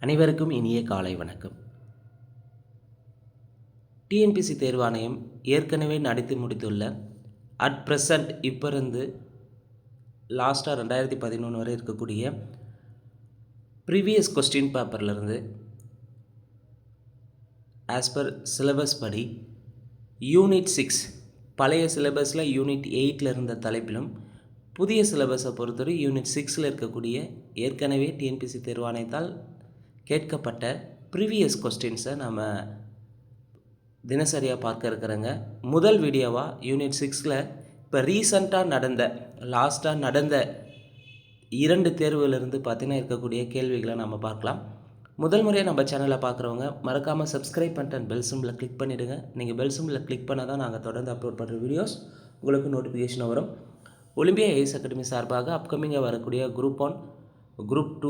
அனைவருக்கும் இனிய காலை வணக்கம். டிஎன்பிசி தேர்வாணையம் ஏற்கனவே நடத்தி முடித்துள்ள அட் ப்ரெசண்ட் இப்போ இருந்து லாஸ்ட்டாக 2011 வரை இருக்கக்கூடிய ப்ரீவியஸ் கொஸ்டின் பேப்பர்லேருந்து ஆஸ் பர் சிலபஸ் படி யூனிட் 6 பழைய சிலபஸில் யூனிட் 8 இருந்த தலைப்பிலும் புதிய சிலபஸை பொறுத்தவரை யூனிட் 6 இருக்கக்கூடிய ஏற்கனவே டிஎன்பிசி தேர்வாணையத்தால் கேட்கப்பட்ட ப்ரீவியஸ் கொஸ்டின்ஸை நம்ம தினசரியாக பார்க்க இருக்கிறோங்க. முதல் வீடியோவாக யூனிட் 6 இப்போ ரீசண்டாக லாஸ்ட்டாக நடந்த 2 தேர்வுகளிலிருந்து பார்த்தீங்கன்னா இருக்கக்கூடிய கேள்விகளை நம்ம பார்க்கலாம். முதல் முறையாக நம்ம சேனலை பார்க்குறவங்க மறக்காமல் சப்ஸ்கிரைப் பண்ணிட்டு பெல் சிம்பில் கிளிக் பண்ணிவிடுங்க. நீங்கள் பெல் சிம்பில் கிளிக் பண்ணால் தான் நாங்கள் தொடர்ந்து அப்லோட் பண்ணுற வீடியோஸ் உங்களுக்கு நோட்டிஃபிகேஷன் வரும். ஒலிம்பியா ஐஏஎஸ் அகாடமி சார்பாக அப்கமிங்காக வரக்கூடிய group 1, group 2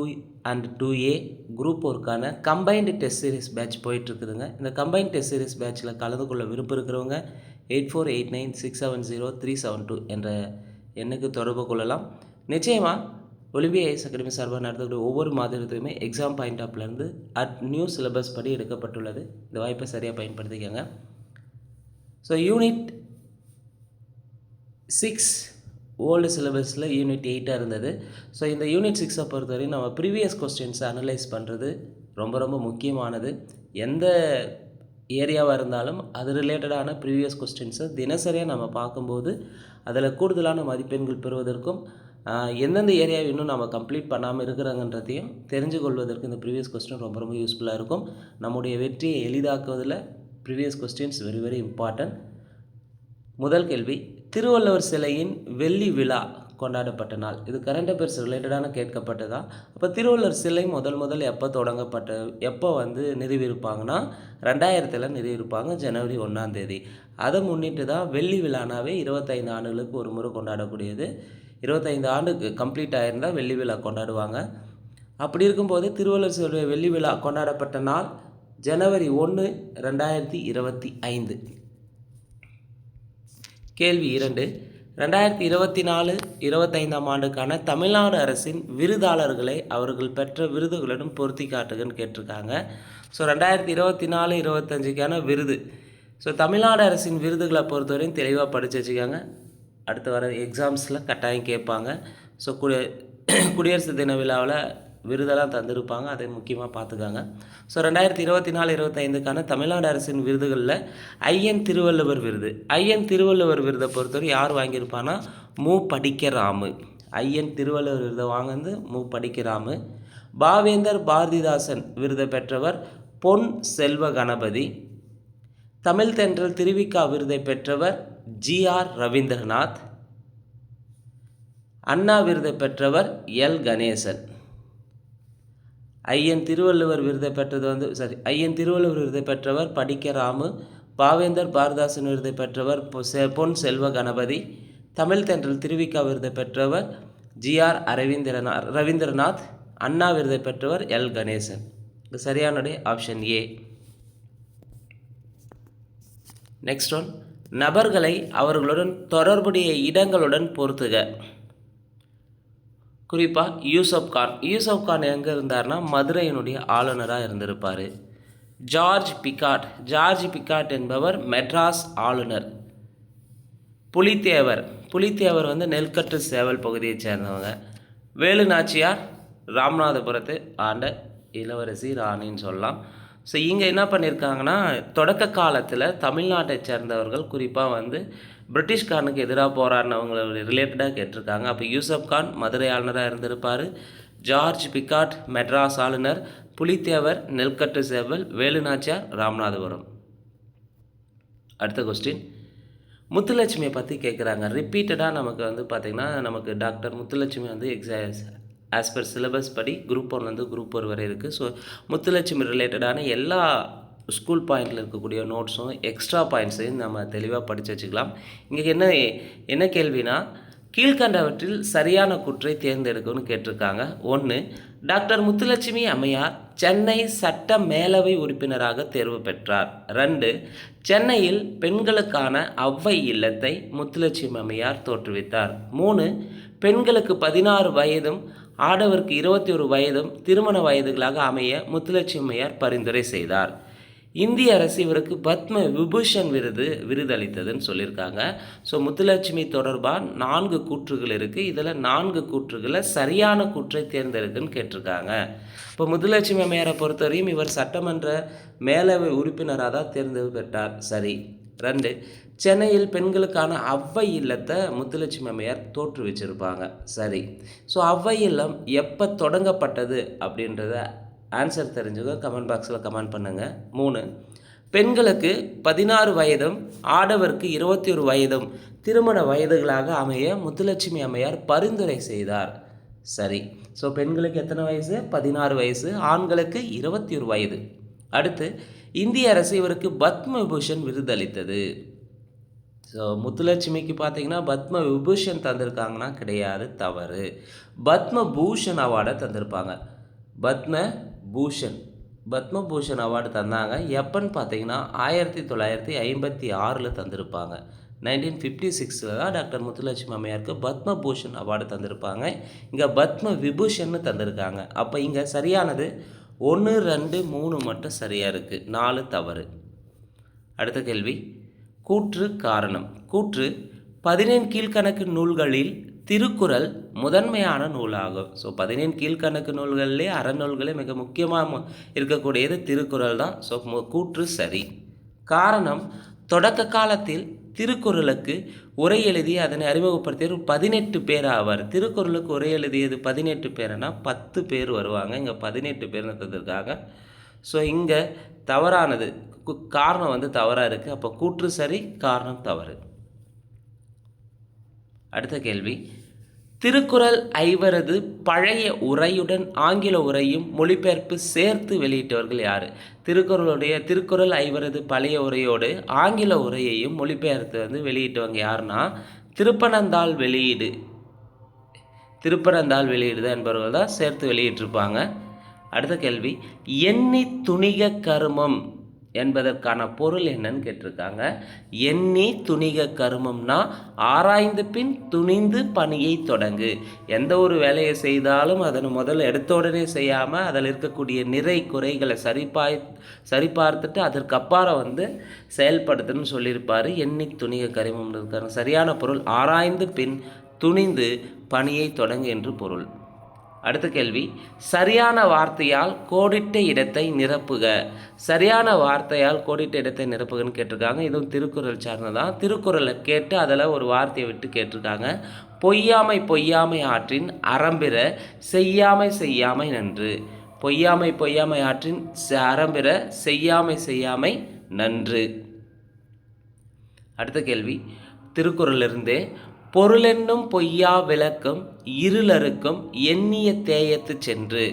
and 2A group 4க்கான கம்பைன்டு டெஸ்ட் சீரிஸ் பேட்ச் போயிட்டுருக்குதுங்க. இந்த கம்பைன்ட் டெஸ்ட் சீரிஸ் பேட்சில் கலந்து கொள்ள விருப்பம் இருக்கிறவங்க 8489670372 என்ற எண்ணுக்கு தொடர்பு கொள்ளலாம். நிச்சயமாக ஒலிம்பியா ஐஏஎஸ் அகாடமி சார்பாக நடத்தக்கூடிய ஒவ்வொரு மாதத்துக்குமே எக்ஸாம் பாயிண்ட் ஆஃப்லேருந்து நியூ சிலபஸ் படி எடுக்கப்பட்டுள்ளது. இந்த வாய்ப்பை சரியாக பயன்படுத்திக்கோங்க. ஸோ யூனிட் 6 ஓல்டு சிலபஸில் யூனிட் 8 இருந்தது. ஸோ இந்த யூனிட் 6 பொறுத்தவரையும் நம்ம ப்ரீவியஸ் கொஸ்டின்ஸை அனலைஸ் பண்ணுறது ரொம்ப ரொம்ப முக்கியமானது. எந்த ஏரியாவாக இருந்தாலும் அது ரிலேட்டடான ப்ரீவியஸ் கொஸ்டின்ஸை தினசரியாக நம்ம பார்க்கும்போது அதில் கூடுதலான மதிப்பெண்கள் பெறுவதற்கும் எந்தெந்த ஏரியாவை இன்னும் நம்ம கம்ப்ளீட் பண்ணாமல் இருக்கிறாங்கன்றதையும் தெரிஞ்சு கொள்வதற்கு இந்த ப்ரீவியஸ் கொஸ்டின் ரொம்ப ரொம்ப யூஸ்ஃபுல்லாக இருக்கும். நம்முடைய வெற்றியை எளிதாக்குவதில் previous questions very very important. முதல் கேள்வி, திருவள்ளுவர் சிலையின் வெள்ளி விழா கொண்டாடப்பட்ட நாள். இது கரண்ட் அஃபேர்ஸ் ரிலேட்டடான கேட்கப்பட்டதா. அப்போ திருவள்ளுவர் சிலை முதல் எப்போ எப்போ நிறுவியிருப்பாங்கன்னா 2000 நிறுவியிருப்பாங்க, ஜனவரி 1 அதை முன்னிட்டு தான் வெள்ளி விழானாவே 25 ஆண்டுகளுக்கு ஒரு முறை கொண்டாடக்கூடியது. 25 ஆண்டுக்கு கம்ப்ளீட் ஆகிருந்தால் வெள்ளி விழா கொண்டாடுவாங்க. அப்படி இருக்கும்போது திருவள்ளுவர் சிலை வெள்ளி விழா கொண்டாடப்பட்ட நாள் ஜனவரி 1, 2025. கேள்வி 2, 2024-25 ஆண்டுக்கான தமிழ்நாடு அரசின் விருதாளர்களை அவர்கள் பெற்ற விருதுகளுடன் பொருத்தி காட்டுகன்னு கேட்டிருக்காங்க. ஸோ 2024-25க்கான விருது. ஸோ தமிழ்நாடு அரசின் விருதுகளை பொறுத்தவரையும் தெளிவாக படித்து வச்சுக்காங்க. அடுத்து வர எக்ஸாம்ஸில் கட்டாயம் கேட்பாங்க. ஸோ குடியரசு தின விழாவில் விருதெல்லாம் தந்திருப்பாங்க, அதை முக்கியமாக பார்த்துக்காங்க. ஸோ 2024-25க்கான தமிழ்நாடு அரசின் விருதுகளில் ஐயன் திருவள்ளுவர் விருது. ஐயன் திருவள்ளுவர் விருதை பொறுத்தவரை யார் வாங்கியிருப்பான்னா மு. படிக்கராமு. ஐயன் திருவள்ளுவர் விருதை வாங்கினது மு. படிக்கராமு. பாவேந்தர் பாரதிதாசன் விருதை பெற்றவர் பொன் செல்வ கணபதி. தமிழ் தென்றல் திருவிக்கா விருதை பெற்றவர் ஜி.ஆர். ரவீந்திரநாத். அண்ணா விருதை பெற்றவர் எல். கணேசன். ஐயன் திருவள்ளுவர் விருதை பெற்றவர் படிக்கராமு. பாவேந்தர் பாரதிதாசன் விருதை பெற்றவர் பொன் செல்வ கணபதி. தமிழ் தென்றல் திருவிக்கா விருதை பெற்றவர் ஜி.ஆர். ரவீந்திரநாத். அண்ணா விருதை பெற்றவர் எல். கணேசன். இது சரியானது ஆப்ஷன் ஏ. நெக்ஸ்ட் ஒன், நபர்களை அவர்களுடன் தொடர்புடைய இடங்களுடன் பொறுத்துக. குறிப்பாக யூசப் கான் எங்கே இருந்தார்னா மதுரையினுடைய ஆளுநராக இருந்திருப்பார். ஜார்ஜ் பிகாட் என்பவர் மெட்ராஸ் ஆளுநர். புலித்தேவர் நெல்கட்டு சேவல் பகுதியை சேர்ந்தவங்க. வேலு நாச்சியார் ராமநாதபுரத்தை ஆண்ட இளவரசி ராணின்னு சொல்லலாம். ஸோ இங்கே என்ன பண்ணியிருக்காங்கன்னா தொடக்க காலத்தில் தமிழ்நாட்டை சேர்ந்தவர்கள் குறிப்பாக பிரிட்டிஷ்காரனுக்கு எதிராக போராடினவங்களை ரிலேட்டடாக கேட்டிருக்காங்க. அப்போ யூசப் கான் மதுரை ஆளுநராக இருந்திருப்பார். ஜார்ஜ் பிகாட் மெட்ராஸ் ஆளுநர். புலித்தேவர் நெல்கட்டு சேவல். வேலு நாச்சியார் ராமநாதபுரம். அடுத்த கொஸ்டின், முத்துலட்சுமியை பற்றி கேட்குறாங்க. ரிப்பீட்டடாக நமக்கு பார்த்திங்கன்னா நமக்கு doctor Muthulakshmi as per syllabus படி குரூப் 1 குரூப் 4 வரை இருக்குது. ஸோ முத்துலட்சுமி ரிலேட்டடான எல்லா ஸ்கூல் பாயிண்டில் இருக்கக்கூடிய நோட்ஸும் எக்ஸ்ட்ரா பாயிண்ட்ஸையும் நம்ம தெளிவாக படித்து வச்சுக்கலாம். இங்கே என்ன கேள்வினா, கீழ்கண்டவற்றில் சரியான கூற்றை தேர்ந்தெடுக்கணும்னு கேட்டிருக்காங்க. 1, டாக்டர் முத்துலட்சுமி அம்மையார் சென்னை சட்ட மேலவை உறுப்பினராக தேர்வு பெற்றார். 2, சென்னையில் பெண்களுக்கான ஔவை இல்லத்தை முத்துலட்சுமி அம்மையார் தோற்றுவித்தார். 3, பெண்களுக்கு 16 வயதும் ஆடவருக்கு 21 வயதும் திருமண வயதுகளாக அமைய முத்துலட்சுமி அம்மையார் பரிந்துரை செய்தார். இந்திய அரசு இவருக்கு பத்ம விபூஷன் விருதளித்ததுன்னு சொல்லியிருக்காங்க. ஸோ முத்துலட்சுமி தொடர்பாக 4 கூற்றுகள் இருக்குது. இதில் 4 கூற்றுகளில் சரியான கூற்றை தேர்ந்தெடுக்குன்னு கேட்டிருக்காங்க. இப்போ முத்துலட்சுமி அம்மையாரை பொறுத்தவரையும் இவர் சட்டமன்ற மேலவை உறுப்பினராக தான் தேர்ந்து பெற்றார். சரி. 2, சென்னையில் பெண்களுக்கான அவ்வை இல்லத்தை முத்துலட்சுமி அம்மையார் தோற்றுவிச்சிருப்பாங்க. சரி. ஸோ அவ்வை இல்லம் எப்போ தொடங்கப்பட்டது அப்படின்றத ஆன்சர் தெரிஞ்சுக்க கமெண்ட் பாக்ஸில் கமெண்ட் பண்ணுங்கள். 3, பெண்களுக்கு 16 வயதும் ஆடவருக்கு 21 வயதும் திருமண வயதுகளாக அமைய முத்துலட்சுமி அம்மையார் பரிந்துரை செய்தார். சரி. ஸோ பெண்களுக்கு எத்தனை வயசு? 16 வயசு, ஆண்களுக்கு 21 வயது. அடுத்து, இந்திய அரசு இவருக்கு பத்ம விபூஷன் விருதளித்தது. ஸோ முத்துலட்சுமிக்கு பார்த்தீங்கன்னா பத்ம விபூஷன் தந்திருக்காங்கன்னா கிடையாது, தவறு. பத்ம பூஷன் அவார்டை தந்திருப்பாங்க. பத்ம பூஷன் அவார்டு தந்தாங்க. எப்போன்னு பார்த்தீங்கன்னா 1956 தந்திருப்பாங்க. 1956 தான் டாக்டர் முத்துலட்சுமி அம்மையாருக்கு பத்ம பூஷன் அவார்டு தந்திருப்பாங்க. இங்கே பத்ம விபூஷன் தந்திருக்காங்க. அப்போ இங்கே சரியானது 1, 2, 3 மட்டும் சரியாக இருக்குது, 4 தவறு. அடுத்த கேள்வி, கூற்று காரணம். கூற்று, 17 கீழ்கணக்கு நூல்களில் திருக்குறள் முதன்மையான நூலாகும். ஸோ 17 கீழ்கணக்கு நூல்களிலே அறநூல்களே மிக முக்கியமாக இருக்கக்கூடியது திருக்குறள் தான். ஸோ கூற்று சரி. காரணம், தொடக்க காலத்தில் திருக்குறளுக்கு உரை எழுதி அதனை அறிமுகப்படுத்தியவர் 18 பேர் ஆவார். திருக்குறளுக்கு உரை எழுதியது 18 பேர்னா 10 பேர் வருவாங்க. இங்கே 18 பேர் தந்திருக்காங்க. ஸோ இங்கே தவறானது, காரணம் தவறாக இருக்குது. அப்போ கூற்று சரி, காரணம் தவறு. அடுத்த கேள்வி, திருக்குறள் ஐவரது பழைய உரையுடன் ஆங்கில உரையும் மொழிபெயர்ப்பு சேர்த்து வெளியிட்டவர்கள் யார்? திருக்குறள் ஐவரது பழைய உரையோடு ஆங்கில உரையையும் மொழிபெயர்த்து வெளியிட்டவங்க யாருன்னா திருப்பனந்தாள் வெளியீடு தான் என்பவர்கள் தான் சேர்த்து வெளியிட்டிருப்பாங்க. அடுத்த கேள்வி, எண்ணி துணிக கருமம் என்பதற்கான பொருள் என்னன்னு கேட்டிருக்காங்க. எண்ணி துணிக கருமம்னா ஆராய்ந்து பின் துணிந்து பணியை தொடங்கு. எந்த ஒரு வேலையை செய்தாலும் அதனை முதல்ல எடுத்த உடனே செய்யாமல் அதில் இருக்கக்கூடிய நிறை குறைகளை சரிபார்த்துட்டு அதற்கப்பாரம் செயல்படுத்துன்னு சொல்லியிருப்பார். எண்ணி துணிக கருமம்ன்றதுக்கான சரியான பொருள் ஆராய்ந்து பின் துணிந்து பணியை தொடங்கு என்று பொருள். அடுத்த கேள்வி, சரியான வார்த்தையால் கோடிட்ட இடத்தை நிரப்புக. சரியான வார்த்தையால் கோடிட்ட இடத்தை நிரப்புகன்னு கேட்டிருக்காங்க. இதுவும் திருக்குறள் சார்ந்ததான். திருக்குறளை கேட்டு அதில் ஒரு வார்த்தையை விட்டு கேட்டிருக்காங்க. பொய்யாமை ஆற்றின் அறம்பிற செய்யாமை நன்று. பொய்யாமை ஆற்றின் அறம்பிற செய்யாமை நன்று. அடுத்த கேள்வி, திருக்குறளிலிருந்தே பொருளென்னும் பொய்யா விளக்கம் இருளருக்கும் எண்ணிய தேயத்து சென்று.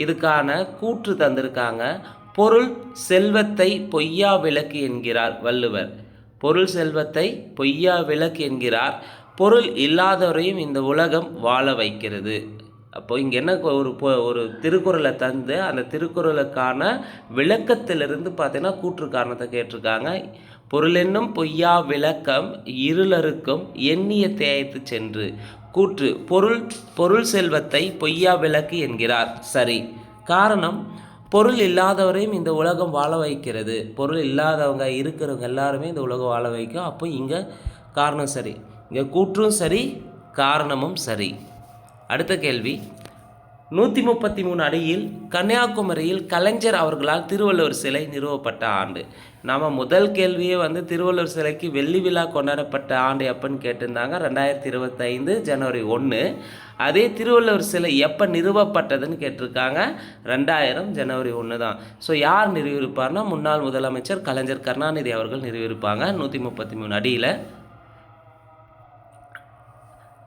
இதுக்கான கூற்று தந்திருக்காங்க. பொருள் செல்வத்தை பொய்யா விளக்கு என்கிறார் வள்ளுவர். பொருள் செல்வத்தை பொய்யா விளக்கு என்கிறார். பொருள் இல்லாதவரையும் இந்த உலகம் வாழ வைக்கிறது. அப்போ இங்கே என்ன, ஒரு திருக்குறளை தந்து அந்த திருக்குறளுக்கான விளக்கத்திலிருந்து பார்த்தீங்கன்னா கூற்று காரணத்தை கேட்டிருக்காங்க. பொருள் என்னும் பொய்யா விளக்கம் இருளருக்கும் எண்ணிய தேயத்து சென்று. கூற்று, பொருள் செல்வத்தை பொய்யா விளக்கு என்கிறார். சரி. காரணம், பொருள் இல்லாதவரையும் இந்த உலகம் வாழ வைக்கிறது. பொருள் இல்லாதவங்க இருக்கிறவங்க எல்லாருமே இந்த உலகம் வாழ வைக்கும். அப்போ இங்கே காரணம் சரி. இங்கே கூற்றும் சரி, காரணமும் சரி. அடுத்த கேள்வி, 133 அடியில் கன்னியாகுமரியில் கலைஞர் அவர்களால் திருவள்ளுவர் சிலை நிறுவப்பட்ட ஆண்டு. நாம் முதல் கேள்வியே திருவள்ளுவர் சிலைக்கு வெள்ளி விழா கொண்டாடப்பட்ட ஆண்டு எப்போன்னு கேட்டிருந்தாங்க. 2025 ஜனவரி 1. அதே திருவள்ளுவர் சிலை எப்போ நிறுவப்பட்டதுன்னு கேட்டிருக்காங்க. 2000 ஜனவரி 1 தான். ஸோ யார் நிறுவியிருப்பார்னா முன்னாள் முதலமைச்சர் கலைஞர் கருணாநிதி அவர்கள் நிறுவியிருப்பாங்க 133 அடியில்.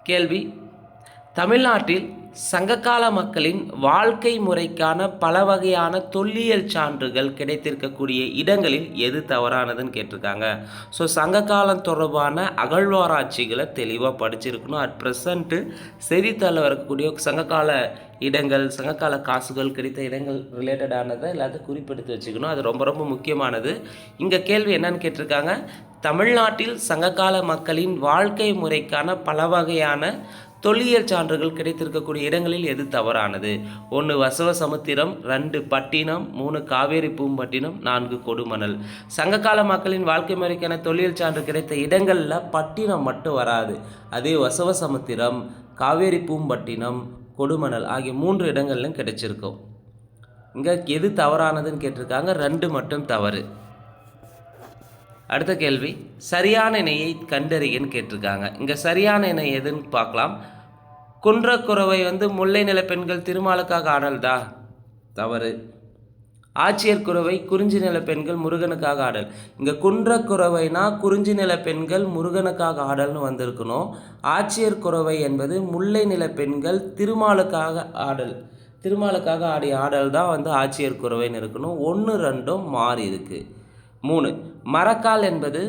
கேள்வி, தமிழ்நாட்டில் சங்ககால மக்களின் வாழ்க்கை முறைக்கான பல வகையான தொல்லியல் சான்றுகள் கிடைத்திருக்கக்கூடிய இடங்களில் எது தவறானதுன்னு கேட்டிருக்காங்க. ஸோ சங்ககாலம் தொடர்பான அகழ்வாராய்ச்சிகளை தெளிவாக படிச்சிருக்கணும். அட் ப்ரெசண்ட்டு செய்தித்தாளில் வரக்கூடிய சங்ககால இடங்கள், சங்ககால காசுகள் கிடைத்த இடங்கள் ரிலேட்டடானதை எல்லாத்தையும் குறிப்பெடுத்து வச்சுக்கணும். அது ரொம்ப ரொம்ப முக்கியமானது. இங்கே கேள்வி என்னன்னு கேட்டிருக்காங்க, தமிழ்நாட்டில் சங்ககால மக்களின் வாழ்க்கை முறைக்கான பல வகையான தொல்லியல் சான்றுகள் கிடைத்திருக்கக்கூடிய இடங்களில் எது தவறானது? 1 வசவசமுத்திரம், 2 பட்டினம், 3 காவேரி பூம்பட்டினம், 4 கொடுமணல். சங்ககால மக்களின் வாழ்க்கை முறைக்கான தொல்லியல் சான்று கிடைத்த இடங்களில் பட்டினம் மட்டும் வராது. அதே வசவசமுத்திரம், காவேரி பூம்பட்டினம், கொடுமணல் ஆகிய 3 இடங்கள்லையும் கிடைச்சிருக்கும். இங்கே எது தவறானதுன்னு கேட்டிருக்காங்க, 2 மட்டும் தவறு. அடுத்த கேள்வி, சரியான இணையை கண்டறியன்னு கேட்டிருக்காங்க. இங்கே சரியான இணை எதுன்னு பார்க்கலாம். குன்றக்குறவை முல்லை நில பெண்கள் திருமாலுக்காக ஆடல்தா? தவறு. ஆட்சியர் குறவை குறிஞ்சி நில பெண்கள் முருகனுக்காக ஆடல். இங்கே குன்றக்குறவைனா குறிஞ்சி நில பெண்கள் முருகனுக்காக ஆடல்னு வந்திருக்கணும். ஆட்சியர் குறவை என்பது முல்லை நில பெண்கள் திருமாலுக்காக ஆடல். திருமாலுக்காக ஆடிய ஆடல் தான் ஆட்சியர் குறவைன்னு இருக்கணும். 1 2 மாறி இருக்குது. 3 மரக்கால் என்பது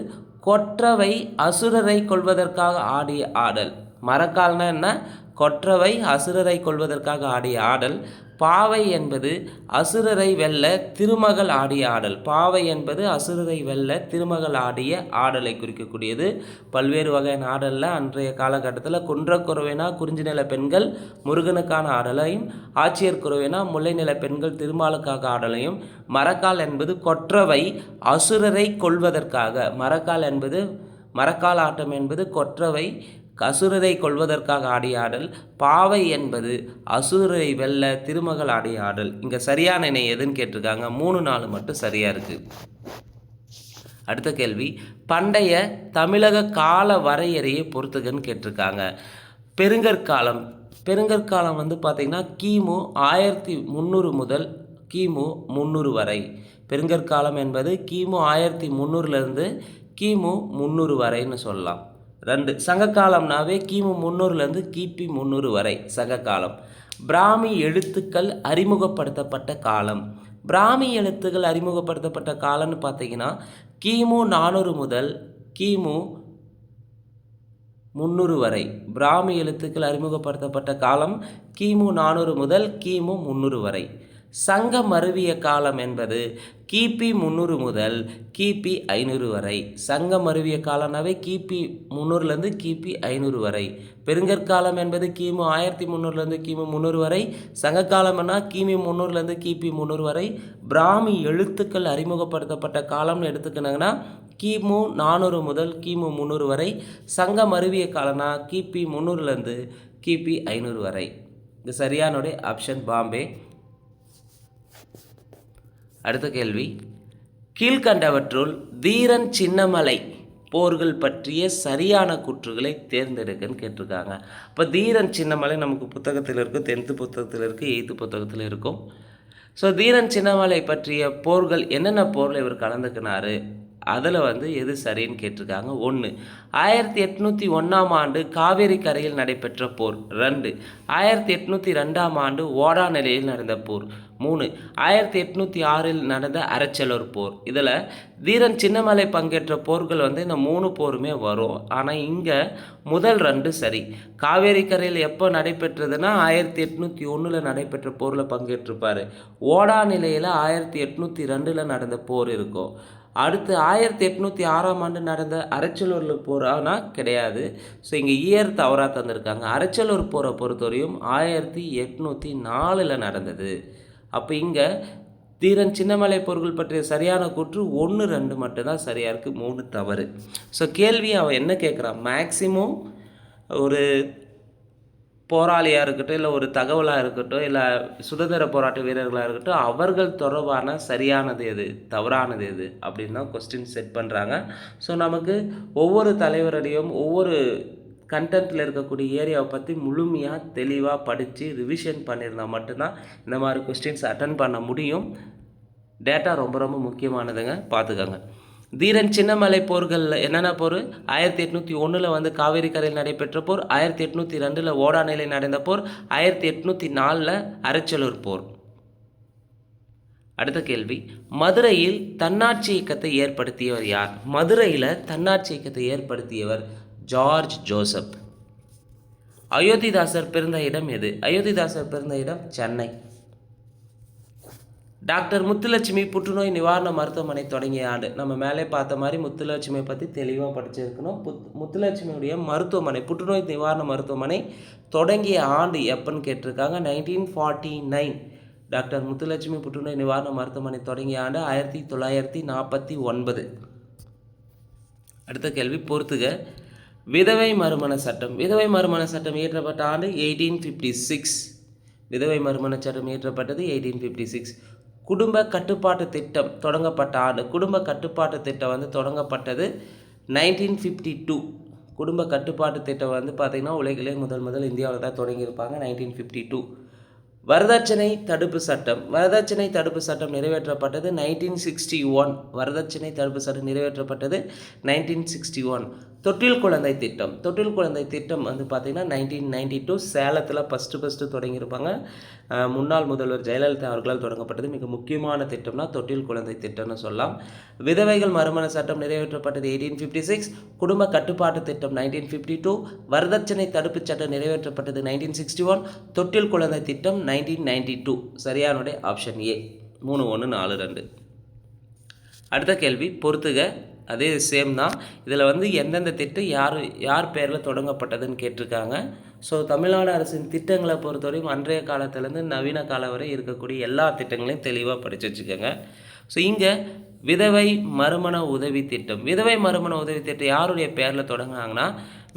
கொற்றவை அசுரரை கொள்வதற்காக ஆடிய ஆடல். மரக்கால்னா என்ன? கொற்றவை அசுரரை கொள்வதற்காக ஆடிய ஆடல். பாவை என்பது அசுரரை வெல்ல திருமகள் ஆடிய ஆடல். பாவை என்பது அசுரரை வெல்ல திருமகள் ஆடிய ஆடலை குறிக்கக்கூடியது. பல்வேறு வகையான ஆடலில் அன்றைய காலகட்டத்தில் குன்றக்குறவைனா குறிஞ்சி நில பெண்கள் முருகனுக்கான ஆடலையும், ஆட்சியர் குறவைனா முல்லை நில பெண்கள் திருமாலுக்காக ஆடலையும், மரக்கால் என்பது கொற்றவை அசுரரை கொள்வதற்காக. மரக்கால் ஆட்டம் என்பது கொற்றவை அசுரரை கொள்வதற்காக ஆடிய ஆடல். பாவை என்பது அசுரரை வெல்ல திருமகள் ஆடிய ஆடல். இங்கே சரியான இணை எதுன்னு கேட்டிருக்காங்க. 3 4 மட்டும் சரியாக இருக்குது. அடுத்த கேள்வி, பண்டைய தமிழக கால வரையறையை பொறுத்துகன்னு கேட்டிருக்காங்க. பெருங்கற்காலம் பார்த்திங்கன்னா கிமு 1300 முதல் கிமு 300 வரை. பெருங்கற்காலம் என்பது கிமு 1300லேருந்து கிமு 300 வரைன்னு சொல்லலாம். 2 சங்ககாலம்னாவே கிமு 300லேருந்து கிபி 300 வரை சங்ககாலம். பிராமி எழுத்துக்கள் அறிமுகப்படுத்தப்பட்ட காலம். பிராமி எழுத்துக்கள் அறிமுகப்படுத்தப்பட்ட காலம்னு பார்த்தீங்கன்னா கிமு 400 முதல் கிமு 300 வரை. பிராமி எழுத்துக்கள் அறிமுகப்படுத்தப்பட்ட காலம் கிமு 400 முதல் கிமு 300 வரை. சங்க மருவிய காலம் என்பது கிபி 300 முதல் கிபி 500 வரை. சங்க மருவிய காலம்னாவே கிபி 300லேருந்து கிபி 500 வரை. பெருங்கற்காலம் என்பது கிமு 1300லேருந்து கிமு 300 வரை. சங்ககாலம்னா கிமு 300லேருந்து கிபி 300 வரை. பிராமி எழுத்துக்கள் அறிமுகப்படுத்தப்பட்ட காலம்னு எடுத்துக்கினாங்கன்னா கிமு 400 முதல் கிமு 300 வரை. சங்க மருவிய காலம்னா கிபி 300லேருந்து கிபி 500 வரை. இது சரியானுடைய ஆப்ஷன் பாம்பே. அடுத்த கேள்வி, கீழ்கண்டவற்றுள் தீரன் சின்னமலை போர்கள் பற்றிய சரியான கூற்றுகளை தேர்ந்தெடுக்கன்னு கேட்டிருக்காங்க. இப்போ தீரன் சின்னமலை நமக்கு புத்தகத்தில் இருக்குது, 10th புத்தகத்தில் இருக்குது, 8th புத்தகத்தில் இருக்கும். ஸோ தீரன் சின்னமலை பற்றிய போர்கள் என்னென்ன போரில் இவர் கலந்துக்கினார், அதில் எது சரின்னு கேட்டிருக்காங்க. 1 1801ஆம் ஆண்டு காவேரி கரையில் நடைபெற்ற போர். 2 1802ஆம் ஆண்டு ஓடா நிலையில் நடந்த போர். 3 1806இல் நடந்த அரச்சலூர் போர். இதில் தீரன் சின்னமலை பங்கேற்ற போர்கள் இந்த 3 போருமே வரும். ஆனால் இங்கே முதல் 2 சரி. காவேரி கரையில் எப்போ நடைபெற்றதுன்னா 1801 நடைபெற்ற போரில் பங்கேற்றிருப்பார். ஓடா நிலையில் 1802 நடந்த போர் இருக்கும். அடுத்து 1806ஆம் ஆண்டு நடந்த அரச்சலூரில் போரானா கிடையாது. ஸோ இங்கே இயர் தவறாக தந்திருக்காங்க. அரச்சலூர் போரை பொறுத்தவரையும் 1804 நடந்தது. அப்போ இங்கே தீரன் சின்னமலை போர்கள் பற்றிய சரியான கூற்று 1 2 மட்டும்தான் சரியாக இருக்குது, 3 தவறு. ஸோ கேள்வி அவன் என்ன கேட்குறான், மேக்சிமம் ஒரு போராளியாக இருக்கட்டும், இல்லை ஒரு தகவலாக இருக்கட்டும், இல்லை சுதந்திர போராட்ட வீரர்களாக இருக்கட்டும், அவர்கள் தொடர்பான சரியானது எது, தவறானது எது அப்படின்னு தான் கொஸ்டின் செட் பண்ணுறாங்க. ஸோ நமக்கு ஒவ்வொரு தலைவரையும் ஒவ்வொரு கண்டென்ட்டில் இருக்கக்கூடிய ஏரியாவை பற்றி முழுமையாக தெளிவாக படித்து ரிவிஷன் பண்ணியிருந்தால் மட்டும்தான் இந்த மாதிரி கொஸ்டின்ஸ் அட்டன் பண்ண முடியும். டேட்டா ரொம்ப ரொம்ப முக்கியமானதுங்க, பார்த்துக்கோங்க. தீரன் சின்னமலை போர்களில் என்னென்ன போர், 1801 காவேரி கரையில் நடைபெற்ற போர், 1802 ஓடா நிலை நடந்த போர், 1804 அரச்சலூர் போர். அடுத்த கேள்வி, மதுரையில் தன்னாட்சி இயக்கத்தை ஏற்படுத்தியவர் யார்? மதுரையில் தன்னாட்சி இயக்கத்தை ஏற்படுத்தியவர் ஜார்ஜ் ஜோசப். அயோத்திதாசர் பிறந்த இடம் எது? அயோத்திதாசர் பிறந்த இடம் சென்னை. டாக்டர் முத்துலட்சுமி புற்றுநோய் நிவாரண மருத்துவமனை தொடங்கிய ஆண்டு. நம்ம மேலே பார்த்த மாதிரி முத்துலட்சுமியை பற்றி தெளிவாக படிச்சிருக்கணும். முத்துலட்சுமியுடைய மருத்துவமனை, புற்றுநோய் நிவாரண மருத்துவமனை தொடங்கிய ஆண்டு எப்போன்னு கேட்டிருக்காங்க. 1949. டாக்டர் முத்துலட்சுமி புற்றுநோய் நிவாரண மருத்துவமனை தொடங்கிய ஆண்டு 1949. அடுத்த கேள்வி பொறுத்துக. விதவை மறுமண சட்டம். விதவை மறுமண சட்டம் இயற்றப்பட்ட ஆண்டு 1856. விதவை மறுமண சட்டம் இயற்றப்பட்டது 1856. குடும்ப கட்டுப்பாட்டு திட்டம் தொடங்கப்பட்ட ஆண்டு. குடும்ப கட்டுப்பாட்டு திட்டம் வந்து தொடங்கப்பட்டது 1952. குடும்ப கட்டுப்பாட்டு திட்டம் வந்து பார்த்திங்கன்னா உலகிலே முதல் இந்தியாவில் தான் தொடங்கியிருப்பாங்க 1952. வரதட்சணை தடுப்பு சட்டம். வரதட்சணை தடுப்பு சட்டம் நிறைவேற்றப்பட்டது 1961. வரதட்சணை தடுப்பு சட்டம் நிறைவேற்றப்பட்டது 1961. தொட்டில் குழந்தை திட்டம். தொட்டில் குழந்தை திட்டம் வந்து பார்த்திங்கன்னா 1992 சேலத்தில் ஃபஸ்ட்டு தொடங்கியிருப்பாங்க. முன்னாள் முதல்வர் ஜெயலலிதா அவர்களால் தொடங்கப்பட்டது. மிக முக்கியமான திட்டம்னா தொட்டில் குழந்தை திட்டம்னு சொல்லலாம். விதவைகள் மறுமண சட்டம் நிறைவேற்றப்பட்டது 1856. குடும்ப கட்டுப்பாட்டு திட்டம் 1952. வரதட்சணை தடுப்பு சட்டம் நிறைவேற்றப்பட்டது 1961. தொட்டில் குழந்தை திட்டம் 1992. சரியானுடைய ஆப்ஷன் ஏ. 3-1-4-2. அடுத்த கேள்வி பொறுத்துக. அதே சேம் தான். இதில் வந்து எந்தெந்த திட்டம் யார் பேரில் தொடங்கப்பட்டதுன்னு கேட்டிருக்காங்க. ஸோ தமிழ்நாடு அரசின் திட்டங்களை பொறுத்தவரையும் அன்றைய காலத்துலேருந்து நவீன காலம் வரை இருக்கக்கூடிய எல்லா திட்டங்களையும் தெளிவாக படித்து வச்சுக்கோங்க. ஸோ இங்கே விதவை மறுமண உதவி திட்டம். விதவை மறுமண உதவி திட்டம் யாருடைய பேரில் தொடங்கினாங்கன்னா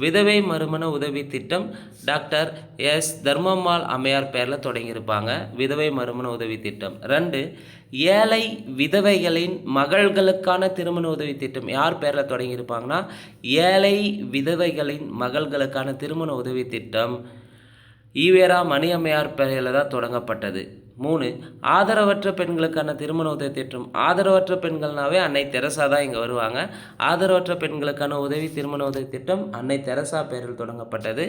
விதவை மறுமண உதவி திட்டம் டாக்டர் எஸ் தர்மம்மாள் அம்மையார் பேரில் தொடங்கியிருப்பாங்க. விதவை மறுமண உதவி திட்டம். 2, ஏழை விதவைகளின் மகள்களுக்கான திருமண உதவி திட்டம் யார் பேரில் தொடங்கியிருப்பாங்கன்னா ஏழை விதவைகளின் மகள்களுக்கான திருமண உதவி திட்டம் ஈவேரா மணியம்மையார் பேரில் தான் தொடங்கப்பட்டது. 3, ஆதரவற்ற பெண்களுக்கான திருமண உதவி திட்டம். ஆதரவற்ற பெண்கள்னாவே அன்னை தெரசா தான் இங்கே வருவாங்க. ஆதரவற்ற பெண்களுக்கான உதவி திருமண உதவி திட்டம் அன்னை தெரசா பேரில் தொடங்கப்பட்டது.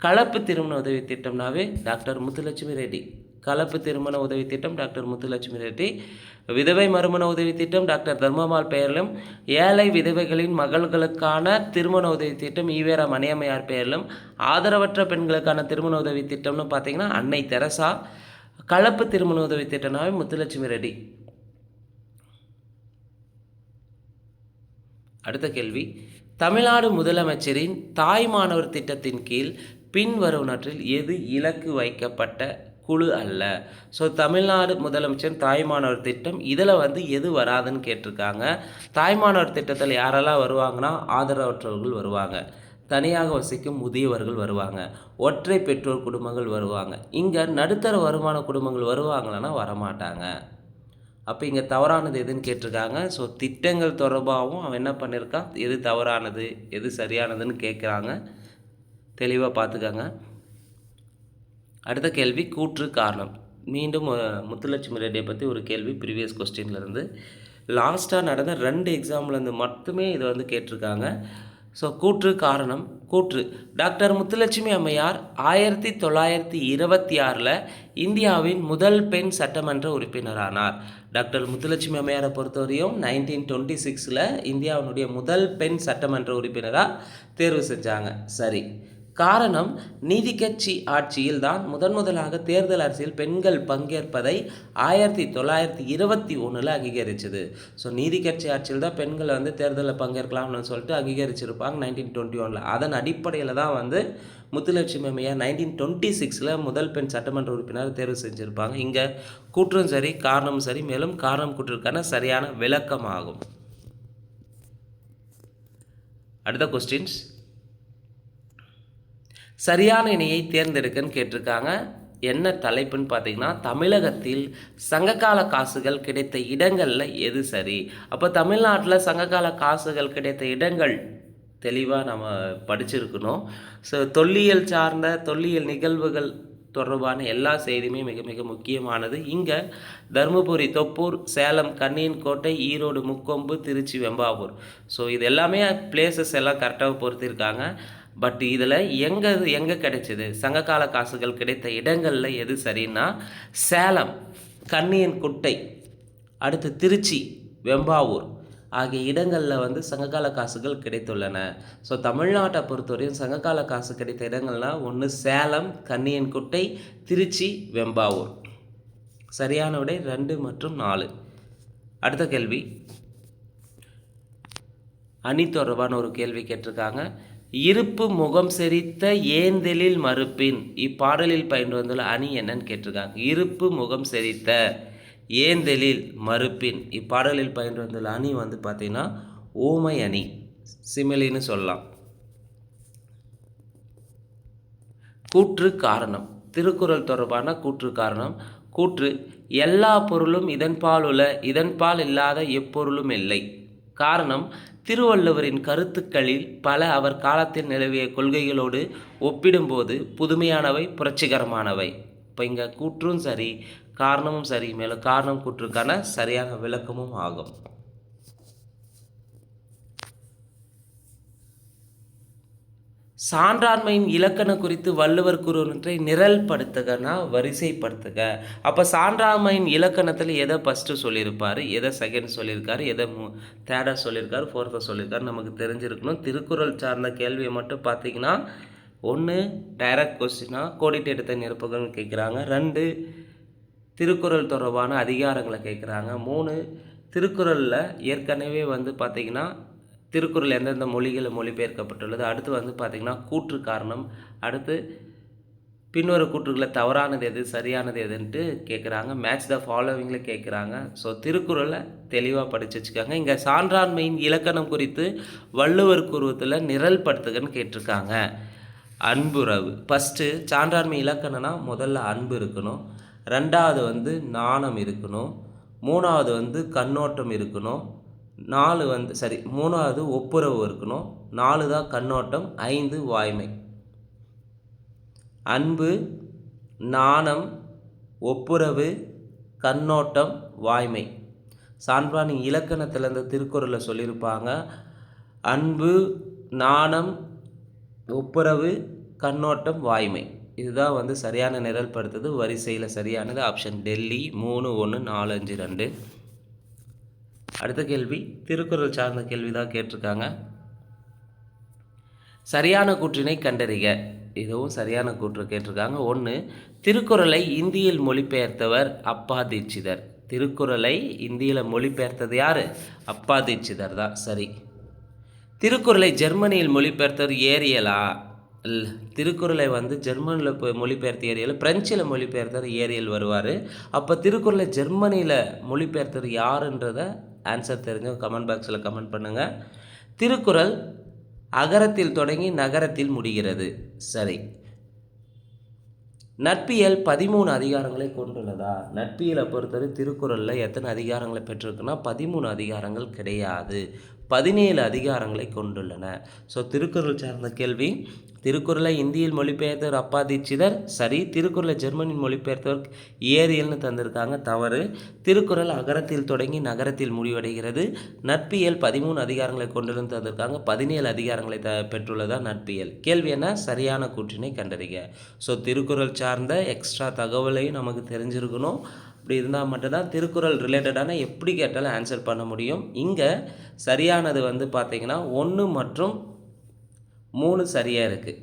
கலப்பு திருமண உதவி திட்டம்னாவே டாக்டர் முத்துலட்சுமி ரெட்டி. கலப்பு திருமண உதவி திட்டம் டாக்டர் முத்துலட்சுமி ரெட்டி. விதவை மறுமண உதவி திட்டம் டாக்டர் தர்மம்மாள் பெயரிலும், ஏழை விதவைகளின் மகள்களுக்கான திருமண உதவி திட்டம் ஈவேரா மணியம்மையார் பெயரிலும், ஆதரவற்ற பெண்களுக்கான திருமண உதவி திட்டம்னு பார்த்தீங்கன்னா அன்னை தெரசா, கலப்பு திருமண உதவி திட்டம்னாவே முத்துலட்சுமி ரெட்டி. அடுத்த கேள்வி, தமிழ்நாடு முதலமைச்சரின் தாய்மானவர் திட்டத்தின் கீழ் பின்வருவனற்றில் எது இலக்கு வைக்கப்பட்ட குழு அல்ல? ஸோ தமிழ்நாடு முதலமைச்சர் தாய்மானவர் திட்டம், இதில் வந்து எது வராதுன்னு கேட்டிருக்காங்க. தாய்மானவர் திட்டத்தில் யாரெல்லாம் வருவாங்கன்னா ஆதரவற்றவர்கள் வருவாங்க, தனியாக வசிக்கும் முதியவர்கள் வருவாங்க, ஒற்றை பெற்றோர் குடும்பங்கள் வருவாங்க. இங்கே நடுத்தர வருமான குடும்பங்கள் வருவாங்களான்னா வரமாட்டாங்க. அப்போ இங்கே தவறானது எதுன்னு கேட்டிருக்காங்க. ஸோ திட்டங்கள் தொடர்பாகவும் அவன் என்ன பண்ணியிருக்கான், எது தவறானது எது சரியானதுன்னு கேட்குறாங்க. தெளிவாக பார்த்துக்கங்க. அடுத்த கேள்வி கூற்று காரணம். மீண்டும் முத்துலட்சுமி ரெட்டியை பற்றி ஒரு கேள்வி ப்ரீவியஸ் கொஸ்டின்லேருந்து லாஸ்ட்டாக நடந்த 2 எக்ஸாம்லேருந்து மட்டுமே இதை வந்து கேட்டிருக்காங்க. ஸோ கூற்று காரணம். கூற்று, டாக்டர் முத்துலட்சுமி அம்மையார் 1926 இந்தியாவின் முதல் பெண் சட்டமன்ற உறுப்பினரானார். டாக்டர் முத்துலட்சுமி அம்மையாரை பொறுத்தவரையும் 1926 இந்தியாவினுடைய முதல் பெண் சட்டமன்ற உறுப்பினராக தேர்வு செஞ்சாங்க. சரி. காரணம், நீதி கட்சி ஆட்சியில் தான் முதலாக தேர்தல் அரசியல் பெண்கள் பங்கேற்பதை 1921 அங்கீகரிச்சது. ஸோ நீதி கட்சி ஆட்சியில் தான் பெண்கள் வந்து தேர்தலில் பங்கேற்கலாம்னு சொல்லிட்டு அங்கீகரிச்சிருப்பாங்க 1921. அதன் அடிப்படையில் தான் வந்து முத்துலட்சுமி அம்மையார் 1926 முதல் பெண் சட்டமன்ற உறுப்பினர் தேர்வு செஞ்சுருப்பாங்க. இங்கே கூற்றும் சரி, காரணமும் சரி. மேலும் காரணம் கூற்றிற்கான சரியான விளக்கமாகும். அடுத்த கொஸ்டின்ஸ், சரியான இணையை தேர்ந்தெடுக்கன்னு கேட்டிருக்காங்க. என்ன தலைப்புன்னு பார்த்தீங்கன்னா தமிழகத்தில் சங்ககால காசுகள் கிடைத்த இடங்களில் எது சரி. அப்போ தமிழ்நாட்டில் சங்ககால காசுகள் கிடைத்த இடங்கள் தெளிவாக நம்ம படிச்சிருக்கணும். ஸோ தொல்லியல் சார்ந்த தொல்லியல் நிகழ்வுகள் தொடர்பான எல்லா செய்தியுமே மிக மிக முக்கியமானது. இங்கே தருமபுரி, தொப்பூர், சேலம், கன்னியன்கோட்டை, ஈரோடு, முக்கொம்பு, திருச்சி, வெம்பாவூர். ஸோ இது எல்லாமே பிளேசஸ் எல்லாம் கரெக்டாக பொறுத்திருக்காங்க. பட் இதில் எங்கே கிடைச்சிது, சங்ககால காசுகள் கிடைத்த இடங்களில் எது சரின்னா சேலம், கன்னியன்குட்டை, அடுத்து திருச்சி, வெம்பாவூர் ஆகிய இடங்களில் வந்து சங்ககால காசுகள் கிடைத்துள்ளன. ஸோ தமிழ்நாட்டை பொறுத்தவரையும் சங்ககால காசு கிடைத்த இடங்கள்னால் ஒன்று சேலம், கன்னியன்குட்டை, திருச்சி, வெம்பாவூர். சரியான விடை 2 மற்றும் 4. அடுத்த கேள்வி, அணி தொடர்பான ஒரு கேள்வி கேட்டிருக்காங்க. இருப்பு முகம் செறித்த ஏந்தெழில் மறுப்பின் இப்பாடலில் பயின்று வந்துள்ள அணி என்னன்னு கேட்டிருக்காங்க. இருப்பு முகம் செறித்த ஏந்தெழில் மறுப்பின் இப்பாடலில் பயின்று வந்துள்ள அணி வந்து பார்த்தீங்கன்னா ஊமை அணி, சிமிலின்னு சொல்லலாம். கூற்று காரணம், திருக்குறள் தொடர்பான கூற்று காரணம். கூற்று, எல்லா பொருளும் இதன்பால் இல்லாத எப்பொருளும் இல்லை. காரணம், திருவள்ளுவரின் கருத்துக்களில் பல அவர் காலத்தில் நிலவிய கொள்கைகளோடு ஒப்பிடும்போது புதுமையானவை, புரட்சிகரமானவை. இப்போ இங்கே கூற்றும் சரி, காரணமும் சரி, மேலும் காரணம் கூற்றுக்கான சரியான விளக்கமும் ஆகும். சான்றாண்மையின் இலக்கணம் குறித்து வள்ளுவர் கூறுவதை நிரல்படுத்துகனா வரிசைப்படுத்துக. அப்போ சான்றாண்மையின் இலக்கணத்தில் எதை ஃபஸ்ட்டு சொல்லியிருப்பார், எதை செகண்ட் சொல்லியிருக்காரு, எதை தேர்டாக சொல்லியிருக்காரு, ஃபோர்த்தாக சொல்லியிருக்காரு நமக்கு தெரிஞ்சிருக்கணும். திருக்குறள் சார்ந்த கேள்வியை மட்டும் பார்த்தீங்கன்னா, 1 டைரக்ட் கொஸ்டினாக கோடிட்டு எடுத்த நிரப்புகள்னு கேட்குறாங்க. 2 திருக்குறள் தொடர்பான அதிகாரங்களை கேட்குறாங்க. 3 திருக்குறளில் ஏற்கனவே வந்து பார்த்திங்கன்னா திருக்குறள் எந்தெந்த மொழிகளில் மொழிபெயர்க்கப்பட்டுள்ளது. அடுத்து வந்து பார்த்திங்கன்னா கூற்று காரணம். அடுத்து பின்வரும் கூற்றுகளை தவறானது எது, சரியானது எதுன்ட்டு கேட்குறாங்க. மேட்ச் த ஃபாலோவிங்கில் கேட்குறாங்க. ஸோ திருக்குறளை தெளிவாக படித்து வச்சுக்காங்க. இங்கே சான்றாண்மையின் இலக்கணம் குறித்து வள்ளுவர் கூறுவதில் நிரல்படுத்துகன்னு கேட்டிருக்காங்க. அன்புறவு. ஃபஸ்ட்டு சான்றாண்மை இலக்கணம்னா முதல்ல அன்பு இருக்கணும். 2வது வந்து நாணம் இருக்கணும். 3வது வந்து கண்ணோட்டம் இருக்கணும். 3வது ஒப்புரவு இருக்கணும். 4 தான் கண்ணோட்டம். 5 வாய்மை. அன்பு, நாணம், ஒப்புரவு, கண்ணோட்டம், வாய்மை. சான்றாண்மை இலக்கணத்தில் இந்த திருக்குறளில் சொல்லியிருப்பாங்க. அன்பு, நாணம், ஒப்புரவு, கண்ணோட்டம், வாய்மை. இதுதான் வந்து சரியான நிரல்படுத்துது. வரிசையில் சரியானது ஆப்ஷன் டெல்லி 3, 1, 4, 5, 2. அடுத்த கேள்வி திருக்குறள் சார்ந்த கேள்வி தான் கேட்டிருக்காங்க. சரியான கூற்றினை கண்டறிக. இதுவும் சரியான கூற்று கேட்டிருக்காங்க. 1 திருக்குறளை இந்தியில் மொழிபெயர்த்தவர் அப்பா தீட்சிதர். திருக்குறளை இந்தியில் மொழிபெயர்த்தது யார்? அப்பா தீட்சிதர் தான். சரி. திருக்குறளை ஜெர்மனியில் மொழிபெயர்த்தவர் ஏரியலா? திருக்குறளை வந்து ஜெர்மனியில் மொழிபெயர்த்த ஏரியல், பிரெஞ்சில் மொழிபெயர்த்தவர் ஏரியல் வருவார். அப்போ திருக்குறளை ஜெர்மனியில் மொழிபெயர்த்தவர் யாருன்றதை ஆன்சர் தெரிஞ்சவங்க கமெண்ட் பாக்ஸில் கமெண்ட் பண்ணுங்கள். திருக்குறள் அகரத்தில் தொடங்கி நகரத்தில் முடிகிறது. சரி. நட்பியல் 13 அதிகாரங்களை கொண்டுள்ளதா? நட்பியலை பொறுத்தவரை திருக்குறளில் எத்தனை அதிகாரங்களை பெற்றிருக்குன்னா 13 அதிகாரங்கள் கிடையாது, 17 அதிகாரங்களை கொண்டுள்ளன. ஸோ திருக்குறள் சார்ந்த கேள்வி. திருக்குறளை இந்தியில் மொழிபெயர்த்தவர் அப்பா தீட்சிதர். சரி. திருக்குறளை ஜெர்மனியில் மொழிபெயர்த்தவர் ஏரியல்னு தந்திருக்காங்க. தவறு. திருக்குறள் அகரத்தில் தொடங்கி நகரத்தில் முடிவடைகிறது. நட்பியல் 13 அதிகாரங்களை கொண்டுள்ளது தந்திருக்காங்க. 17 அதிகாரங்களை பெற்றுள்ளதா நட்பியல். கேள்வி என்ன? சரியான கூற்றினை கண்டறிக. ஸோ திருக்குறள் சார்ந்த எக்ஸ்ட்ரா தகவலையும் நமக்கு தெரிஞ்சிருக்கணும். அப்படி இருந்தால் மட்டும்தான் திருக்குறள் ரிலேட்டடான எப்படி கேட்டாலும் ஆன்சர் பண்ண முடியும். இங்கே சரியானது வந்து பார்த்திங்கன்னா 1 மற்றும் 3 சரியாக இருக்குது.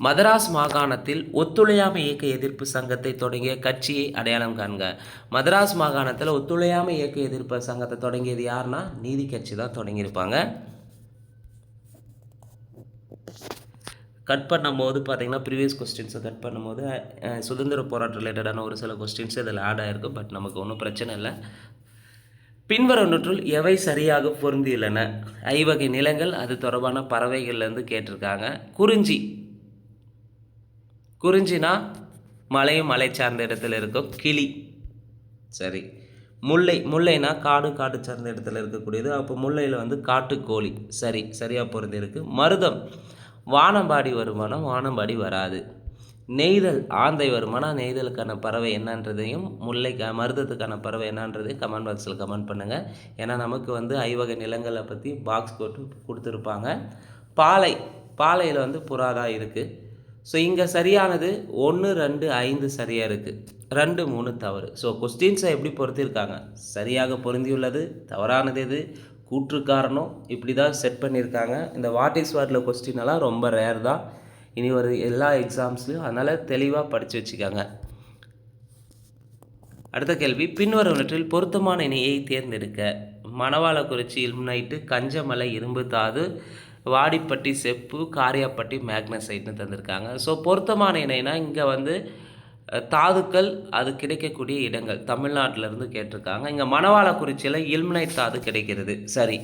மதராஸ் மாகாணத்தில் ஒத்துழையாமை இயக்க எதிர்ப்பு சங்கத்தை தொடங்கிய கட்சியை அடையாளம் காண்க. மதராஸ் மாகாணத்தில் ஒத்துழையாமை இயக்க எதிர்ப்பு சங்கத்தை தொடங்கியது யாருன்னா நீதி கட்சி தான் தொடங்கியிருப்பாங்க. கட் பண்ணும்போது பார்த்தீங்கன்னா ப்ரீவியஸ் கொஸ்டின்ஸை கட் பண்ணும்போது சுதந்திர போராட்ட ரிலேட்டடான ஒரு சில கொஸ்டின்ஸ் இதில் ஆட் ஆகிருக்கு. பட் நமக்கு ஒன்றும் பிரச்சனை இல்லை. பின்வருவனற்றுள் எவை சரியாக பொருந்தியுள்ளன? ஐவகை நிலங்கள், அது தொடர்பான பறவைகள்லேருந்து கேட்டிருக்காங்க. குறிஞ்சினா மலையும் மலை சார்ந்த இடத்துல இருக்கும் கிளி. சரி. முல்லைனா காடு சார்ந்த இடத்துல இருக்கக்கூடியது. அப்போ முல்லையில் வந்து காட்டுக்கோழி. சரியாக பொருந்திருக்கு. மருதம் வானம்பாடி வருமானம், வானம்பாடி வராது. நெய்தல் ஆந்தை வருமானம், நெய்தலுக்கான பறவை என்னன்றதையும் மருதத்துக்கான பறவை என்னன்றதையும் கமெண்ட் பாக்ஸில் கமெண்ட் பண்ணுங்கள். ஏன்னா நமக்கு வந்து ஐவகை நிலங்களை பற்றி பாக்ஸ் போட்டு கொடுத்துருப்பாங்க. பாலையில் வந்து புறாதான் இருக்குது. ஸோ இங்கே சரியானது 1, 2, 5 சரியாக இருக்குது. 2, 3 தவறு. ஸோ கொஸ்டின்ஸை எப்படி பொறுத்திருக்காங்க? சரியாக பொருந்தியுள்ளது, தவறானது எது, கூற்று காரணம், இப்படி தான் செட் பண்ணியிருக்காங்க. இந்த வாட் இஸ் வாட்டில் கொஸ்டின் எல்லாம் ரொம்ப ரேர் தான். இனி ஒரு எல்லா எக்ஸாம்ஸ்லையும். அதனால் தெளிவாக படித்து வச்சுக்கோங்க. அடுத்த கேள்வி, பின்வருவனற்றில் பொருத்தமான இணையை தேர்ந்தெடுக்க. மணவாளக்குறிச்சி இல்மனைட்டு, கஞ்சமலை இரும்பு தாது, வாடிப்பட்டி செப்பு, காரியாப்பட்டி மேக்னசைட்னு தந்திருக்காங்க. ஸோ பொருத்தமான இணைனா இங்கே வந்து தாதுக்கள் அது கிடைக்கக்கூடிய இடங்கள் தமிழ்நாட்டிலேருந்து கேட்டிருக்காங்க. இங்கே மணவாளக்குறிச்சியில் இல்மனைட் தாது கிடைக்கிறது, சரி.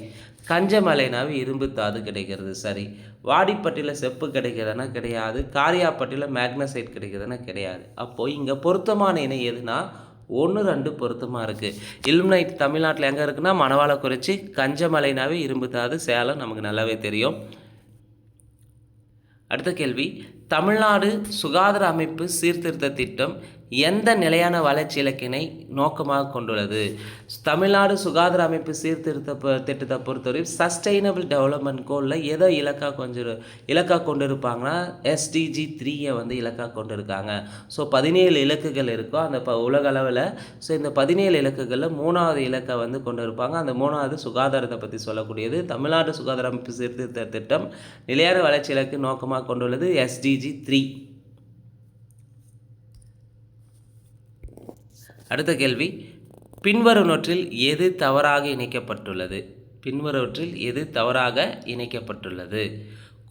கஞ்சமலைனாவே இரும்பு தாது கிடைக்கிறது, சரி. வாடிப்பட்டியில் செப்பு கிடைக்கிறதுனா கிடையாது. காரியாப்பட்டியில் மேக்னசைட் கிடைக்கிறதுனா கிடையாது. அப்போது இங்கே பொருத்தமான இணை எதுனா 1, 2 பொருத்தமாக இருக்குது. இல்மனைட் தமிழ்நாட்டில் எங்கே இருக்குன்னா மணவாளக்குறிச்சி, கஞ்சமலைனாவே இரும்பு தாது சேலம், நமக்கு நல்லாவே தெரியும். அடுத்த கேள்வி, தமிழ்நாடு சுகாதார அமைப்பு சீர்திருத்த திட்டம் எந்த நிலையான வளர்ச்சி இலக்கினை நோக்கமாக கொண்டுள்ளது? தமிழ்நாடு சுகாதார அமைப்பு சீர்திருத்த திட்டத்தை பொறுத்தவரை சஸ்டைனபிள் டெவலப்மெண்ட் கோலில் எதை இலக்காக கொண்டு இருப்பாங்கன்னா SDG 3 வந்து இலக்காக கொண்டு இருக்காங்க. ஸோ 17 இலக்குகள் இருக்கும் அந்த உலக அளவில். ஸோ இந்த 17 இலக்குகளில் 3வது இலக்கை வந்து கொண்டு இருப்பாங்க. அந்த 3வது சுகாதாரத்தை பற்றி சொல்லக்கூடியது. தமிழ்நாடு சுகாதார அமைப்பு சீர்திருத்த திட்டம் நிலையான வளர்ச்சி இலக்கு நோக்கமாக கொண்டுள்ளது SDG 3. அடுத்த கேள்வி, பின்வருவனற்றில் எது தவறாக இணைக்கப்பட்டுள்ளது? பின்வருவற்றில் எது தவறாக இணைக்கப்பட்டுள்ளது?